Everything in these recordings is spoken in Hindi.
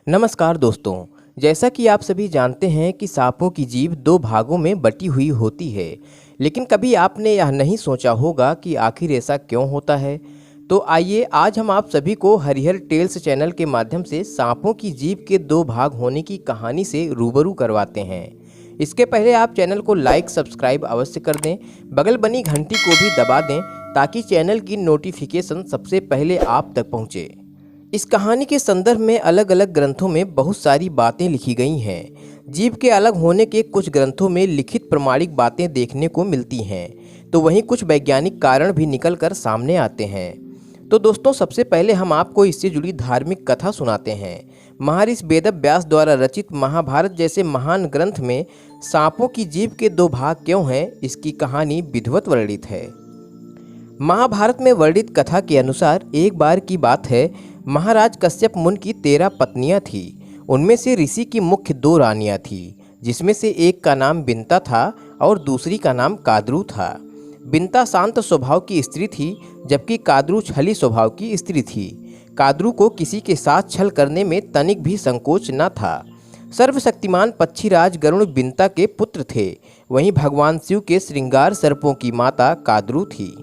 नमस्कार दोस्तों। जैसा कि आप सभी जानते हैं कि सांपों की जीभ दो भागों में बटी हुई होती है, लेकिन कभी आपने यह नहीं सोचा होगा कि आखिर ऐसा क्यों होता है। तो आइए आज हम आप सभी को हरिहर टेल्स चैनल के माध्यम से सांपों की जीभ के दो भाग होने की कहानी से रूबरू करवाते हैं। इसके पहले आप चैनल को लाइक सब्सक्राइब अवश्य कर दें, बगल बनी घंटी को भी दबा दें ताकि चैनल की नोटिफिकेशन सबसे पहले आप तक पहुँचे। इस कहानी के संदर्भ में अलग अलग ग्रंथों में बहुत सारी बातें लिखी गई हैं। जीभ के अलग होने के कुछ ग्रंथों में लिखित प्रमाणिक बातें देखने को मिलती हैं, तो वहीं कुछ वैज्ञानिक कारण भी निकल कर सामने आते हैं। तो दोस्तों, सबसे पहले हम आपको इससे जुड़ी धार्मिक कथा सुनाते हैं। महर्षि वेदव्यास द्वारा रचित महाभारत जैसे महान ग्रंथ में सांपों की जीभ के दो भाग क्यों हैं, इसकी कहानी विधिवत वर्णित है। महाभारत में वर्णित कथा के अनुसार एक बार की बात है, महाराज कश्यप मुनि की 13 पत्नियां थीं। उनमें से ऋषि की मुख्य 2 रानियां थीं, जिसमें से एक का नाम बिंता था और दूसरी का नाम काद्रू था। बिंता शांत स्वभाव की स्त्री थी, जबकि काद्रू छली स्वभाव की स्त्री थी। काद्रू को किसी के साथ छल करने में तनिक भी संकोच न था। सर्वशक्तिमान पक्षीराज गरुड़ बिंता के पुत्र थे, वहीं भगवान शिव के श्रृंगार सर्पों की माता काद्रू थी।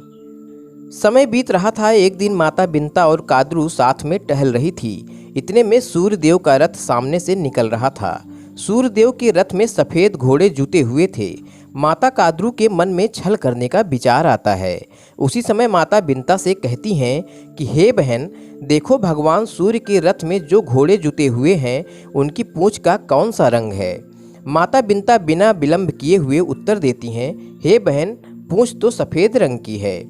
समय बीत रहा था। एक दिन माता बिंता और काद्रू साथ में टहल रही थी। इतने में सूर्यदेव का रथ सामने से निकल रहा था। सूर्यदेव के रथ में सफ़ेद घोड़े जुते हुए थे। माता काद्रू के मन में छल करने का विचार आता है। उसी समय माता बिंता से कहती हैं कि हे बहन, देखो भगवान सूर्य के रथ में जो घोड़े जुते हुए हैं उनकी पूंछ का कौन सा रंग है। माता बिंता बिना विलंब किए हुए उत्तर देती हैं, हे बहन, पूंछ तो सफ़ेद रंग की है।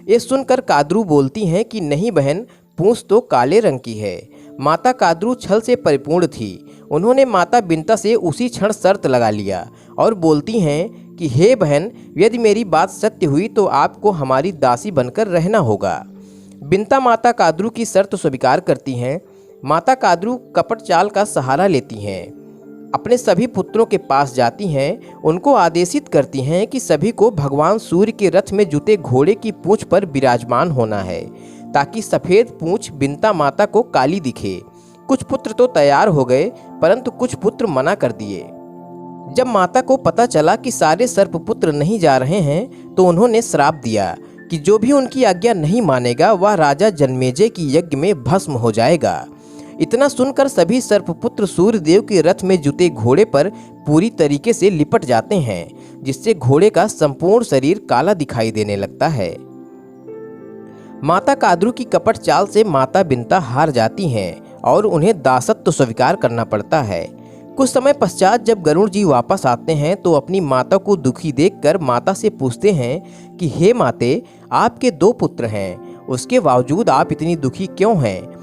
ये सुनकर काद्रू बोलती हैं कि नहीं बहन, पूंछ तो काले रंग की है। माता काद्रू छल से परिपूर्ण थी। उन्होंने माता बिंता से उसी क्षण शर्त लगा लिया और बोलती हैं कि हे बहन, यदि मेरी बात सत्य हुई तो आपको हमारी दासी बनकर रहना होगा। बिंता माता काद्रू की शर्त स्वीकार करती हैं। माता काद्रू कपट चाल का सहारा लेती हैं, अपने सभी पुत्रों के पास जाती हैं, उनको आदेशित करती हैं कि सभी को भगवान सूर्य के रथ में जुते घोड़े की पूंछ पर विराजमान होना है, ताकि सफ़ेद पूंछ बिंता माता को काली दिखे। कुछ पुत्र तो तैयार हो गए, परंतु कुछ पुत्र मना कर दिए। जब माता को पता चला कि सारे सर्पपुत्र नहीं जा रहे हैं, तो उन्होंने श्राप दिया कि जो भी उनकी आज्ञा नहीं मानेगा वह राजा जन्मेजय की यज्ञ में भस्म हो जाएगा। इतना सुनकर सभी सर्पपुत्र सूर्यदेव के रथ में जुते घोड़े पर पूरी तरीके से लिपट जाते हैं, जिससे घोड़े का संपूर्ण शरीर काला दिखाई देने लगता है। माता काद्रू की कपट चाल से माता बिंता हार जाती हैं और उन्हें दासत्व स्वीकार करना पड़ता है। कुछ समय पश्चात जब गरुड़ जी वापस आते हैं तो अपनी माता को दुखी देखकर माता से पूछते हैं कि हे माते, आपके 2 पुत्र हैं, उसके बावजूद आप इतनी दुखी क्यों हैं।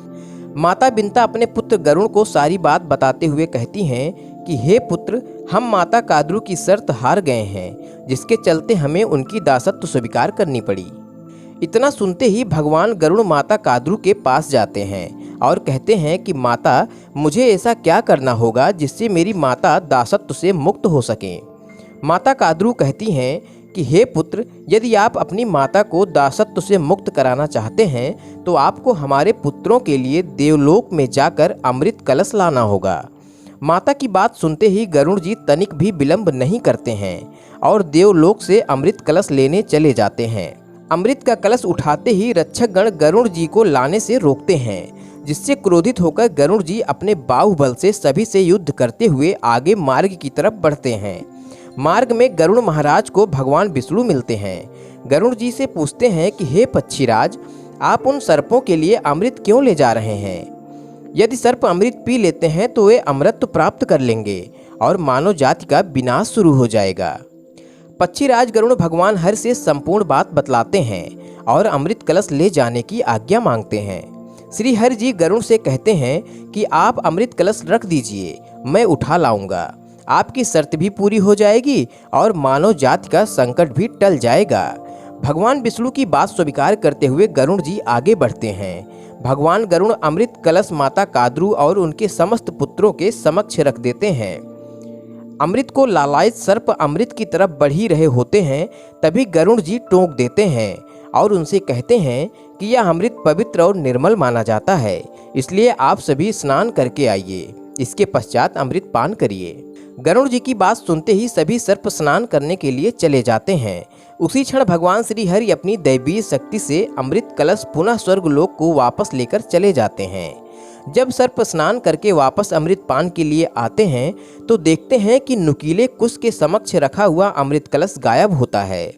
माता बिंता अपने पुत्र गरुड़ को सारी बात बताते हुए कहती हैं कि हे पुत्र, हम माता काद्रू की शर्त हार गए हैं, जिसके चलते हमें उनकी दासत्व स्वीकार करनी पड़ी। इतना सुनते ही भगवान गरुड़ माता काद्रू के पास जाते हैं और कहते हैं कि माता, मुझे ऐसा क्या करना होगा जिससे मेरी माता दासत्व से मुक्त हो सकें। माता काद्रू कहती हैं कि हे पुत्र, यदि आप अपनी माता को दासत्व से मुक्त कराना चाहते हैं तो आपको हमारे पुत्रों के लिए देवलोक में जाकर अमृत कलश लाना होगा। माता की बात सुनते ही गरुड़ जी तनिक भी विलंब नहीं करते हैं और देवलोक से अमृत कलश लेने चले जाते हैं। अमृत का कलश उठाते ही रक्षक गण गरुड़ जी को लाने से रोकते हैं, जिससे क्रोधित होकर गरुड़ जी अपने बाहुबल से सभी से युद्ध करते हुए आगे मार्ग की तरफ बढ़ते हैं। मार्ग में गरुड़ महाराज को भगवान विष्णु मिलते हैं। गरुड़ जी से पूछते हैं कि हे पक्षीराज, आप उन सर्पों के लिए अमृत क्यों ले जा रहे हैं। यदि सर्प अमृत पी लेते हैं तो वे अमृत प्राप्त कर लेंगे और मानव जाति का विनाश शुरू हो जाएगा। पक्षीराज गरुड़ भगवान हर से संपूर्ण बात बतलाते हैं और अमृत कलश ले जाने की आज्ञा मांगते हैं। श्री हरि जी गरुड़ से कहते हैं कि आप अमृत कलश रख दीजिए, मैं उठा लाऊंगा। आपकी शर्त भी पूरी हो जाएगी और मानव जाति का संकट भी टल जाएगा। भगवान विष्णु की बात स्वीकार करते हुए गरुड़ जी आगे बढ़ते हैं। भगवान गरुड़ अमृत कलश माता काद्रू और उनके समस्त पुत्रों के समक्ष रख देते हैं। अमृत को लालायित सर्प अमृत की तरफ बढ़ ही रहे होते हैं, तभी गरुड़ जी टोक देते हैं और उनसे कहते हैं कि यह अमृत पवित्र और निर्मल माना जाता है, इसलिए आप सभी स्नान करके आइए। इसके पश्चात अमृत पान करिए। गरुड़ जी की बात सुनते ही सभी सर्प स्नान करने के लिए चले जाते हैं। उसी क्षण भगवान श्री हरि अपनी दैवीय शक्ति से अमृत कलश पुनः स्वर्गलोक को वापस लेकर चले जाते हैं। जब सर्प स्नान करके वापस अमृत पान के लिए आते हैं तो देखते हैं कि नुकीले कुश के समक्ष रखा हुआ अमृत कलश गायब होता है।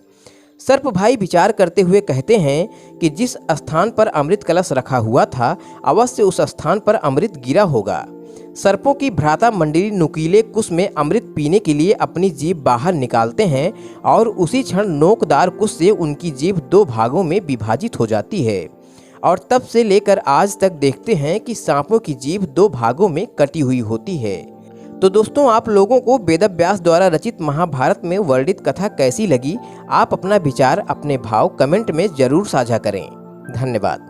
सर्प भाई विचार करते हुए कहते हैं कि जिस स्थान पर अमृत कलश रखा हुआ था अवश्य उस स्थान पर अमृत गिरा होगा। सर्पों की भ्राता मंडली नुकीले कुश में अमृत पीने के लिए अपनी जीभ बाहर निकालते हैं और उसी क्षण नोकदार कुश से उनकी जीभ दो भागों में विभाजित हो जाती है और तब से लेकर आज तक देखते हैं कि सांपों की जीभ दो भागों में कटी हुई होती है। तो दोस्तों, आप लोगों को वेदव्यास द्वारा रचित महाभारत में वर्णित कथा कैसी लगी? आप अपना विचार, अपने भाव कमेंट में जरूर साझा करें। धन्यवाद।